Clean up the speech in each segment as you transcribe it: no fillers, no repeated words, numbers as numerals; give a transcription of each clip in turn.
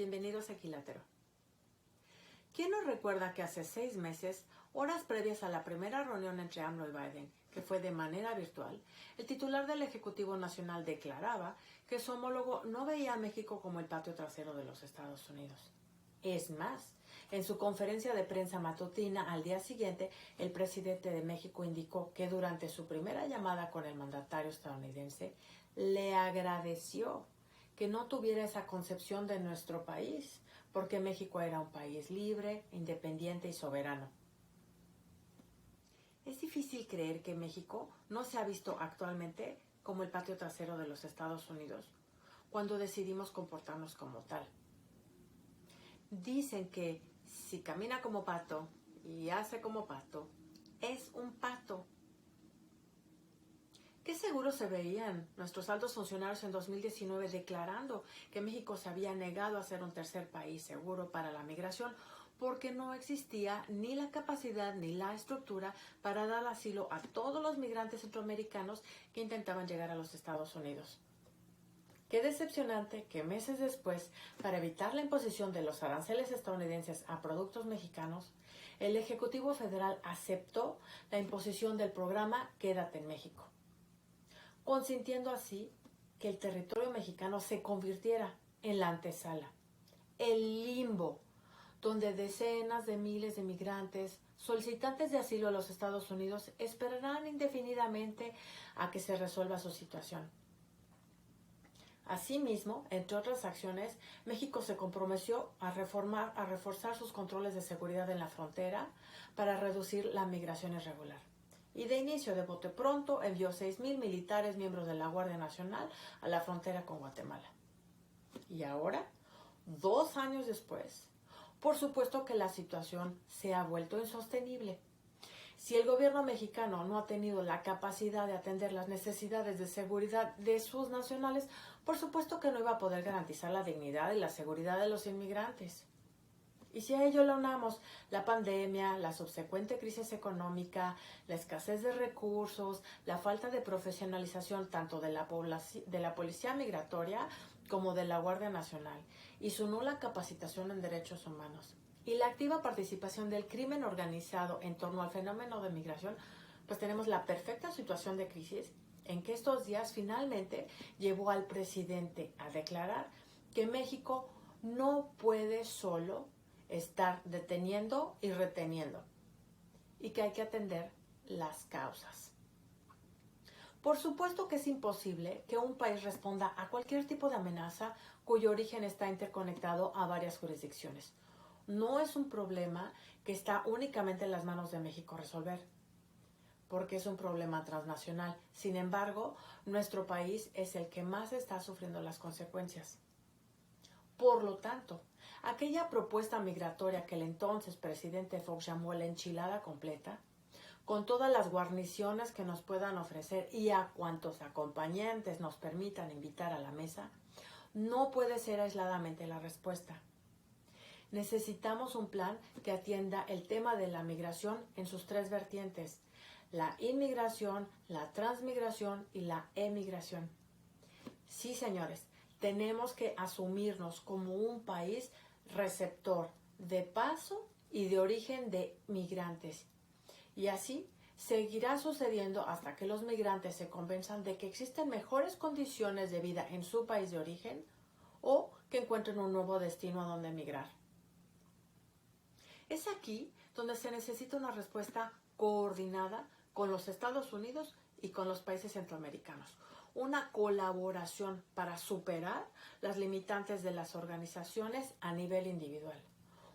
Bienvenidos a Equilátero. ¿Quién nos recuerda que hace 6 meses, horas previas a la primera reunión entre AMLO y Biden, que fue de manera virtual, el titular del Ejecutivo Nacional declaraba que su homólogo no veía a México como el patio trasero de los Estados Unidos? Es más, en su conferencia de prensa matutina al día siguiente, el presidente de México indicó que durante su primera llamada con el mandatario estadounidense, le agradeció que no tuviera esa concepción de nuestro país, porque México era un país libre, independiente y soberano. Es difícil creer que México no se ha visto actualmente como el patio trasero de los Estados Unidos, cuando decidimos comportarnos como tal. Dicen que si camina como pato y hace como pato, es un pato. ¿Qué seguro se veían nuestros altos funcionarios en 2019 declarando que México se había negado a ser un tercer país seguro para la migración porque no existía ni la capacidad ni la estructura para dar asilo a todos los migrantes centroamericanos que intentaban llegar a los Estados Unidos? Qué decepcionante que meses después, para evitar la imposición de los aranceles estadounidenses a productos mexicanos, el Ejecutivo Federal aceptó la imposición del programa Quédate en México, consintiendo así que el territorio mexicano se convirtiera en la antesala, el limbo, donde decenas de miles de migrantes, solicitantes de asilo a los Estados Unidos, esperarán indefinidamente a que se resuelva su situación. Asimismo, entre otras acciones, México se comprometió a reforzar sus controles de seguridad en la frontera para reducir la migración irregular. Y de inicio, de bote pronto, envió 6,000 militares miembros de la Guardia Nacional a la frontera con Guatemala. Y ahora, 2 años después, por supuesto que la situación se ha vuelto insostenible. Si el gobierno mexicano no ha tenido la capacidad de atender las necesidades de seguridad de sus nacionales, por supuesto que no iba a poder garantizar la dignidad y la seguridad de los inmigrantes. Y si a ello le unamos la pandemia, la subsecuente crisis económica, la escasez de recursos, la falta de profesionalización tanto de la policía migratoria como de la Guardia Nacional y su nula capacitación en derechos humanos, y la activa participación del crimen organizado en torno al fenómeno de migración, pues tenemos la perfecta situación de crisis en que estos días finalmente llevó al presidente a declarar que México no puede solo estar deteniendo y reteniendo y que hay que atender las causas. Por supuesto que es imposible que un país responda a cualquier tipo de amenaza cuyo origen está interconectado a varias jurisdicciones. No es un problema que está únicamente en las manos de México resolver, porque es un problema transnacional. Sin embargo, nuestro país es el que más está sufriendo las consecuencias. Por lo tanto, aquella propuesta migratoria que el entonces presidente Fox llamó la enchilada completa, con todas las guarniciones que nos puedan ofrecer y a cuantos acompañantes nos permitan invitar a la mesa, no puede ser aisladamente la respuesta. Necesitamos un plan que atienda el tema de la migración en sus 3 vertientes: la inmigración, la transmigración y la emigración. Sí, señores, tenemos que asumirnos como un país receptor de paso y de origen de migrantes. Y así seguirá sucediendo hasta que los migrantes se convenzan de que existen mejores condiciones de vida en su país de origen o que encuentren un nuevo destino a donde emigrar. Es aquí donde se necesita una respuesta coordinada con los Estados Unidos y con los países centroamericanos. Una colaboración para superar las limitantes de las organizaciones a nivel individual.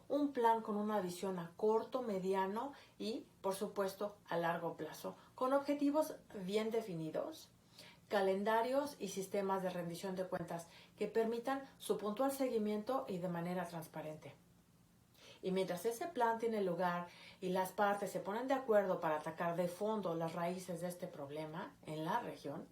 Un plan con una visión a corto, mediano y, por supuesto, a largo plazo, con objetivos bien definidos, calendarios y sistemas de rendición de cuentas que permitan su puntual seguimiento y de manera transparente. Y mientras ese plan tiene lugar y las partes se ponen de acuerdo para atacar de fondo las raíces de este problema en la región,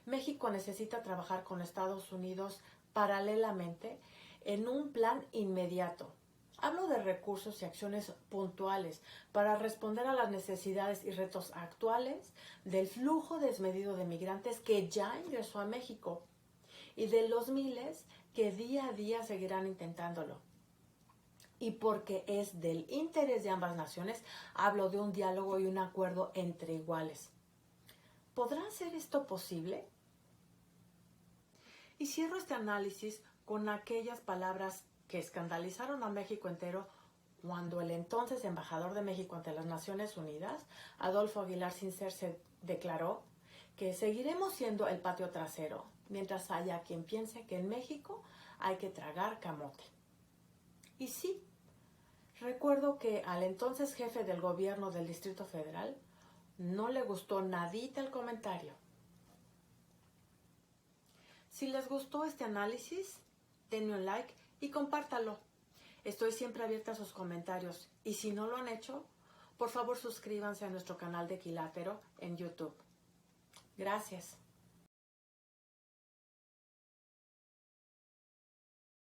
México necesita trabajar con Estados Unidos paralelamente en un plan inmediato. Hablo de recursos y acciones puntuales para responder a las necesidades y retos actuales del flujo desmedido de migrantes que ya ingresó a México y de los miles que día a día seguirán intentándolo. Y porque es del interés de ambas naciones, hablo de un diálogo y un acuerdo entre iguales. ¿Podrá ser esto posible? Y cierro este análisis con aquellas palabras que escandalizaron a México entero cuando el entonces embajador de México ante las Naciones Unidas, Adolfo Aguilar Sincer, se declaró que seguiremos siendo el patio trasero, mientras haya quien piense que en México hay que tragar camote. Y sí, recuerdo que al entonces jefe del gobierno del Distrito Federal no le gustó nadita el comentario. Si les gustó este análisis, denme un like y compártalo. Estoy siempre abierta a sus comentarios y si no lo han hecho, por favor suscríbanse a nuestro canal de Equilátero en YouTube. Gracias.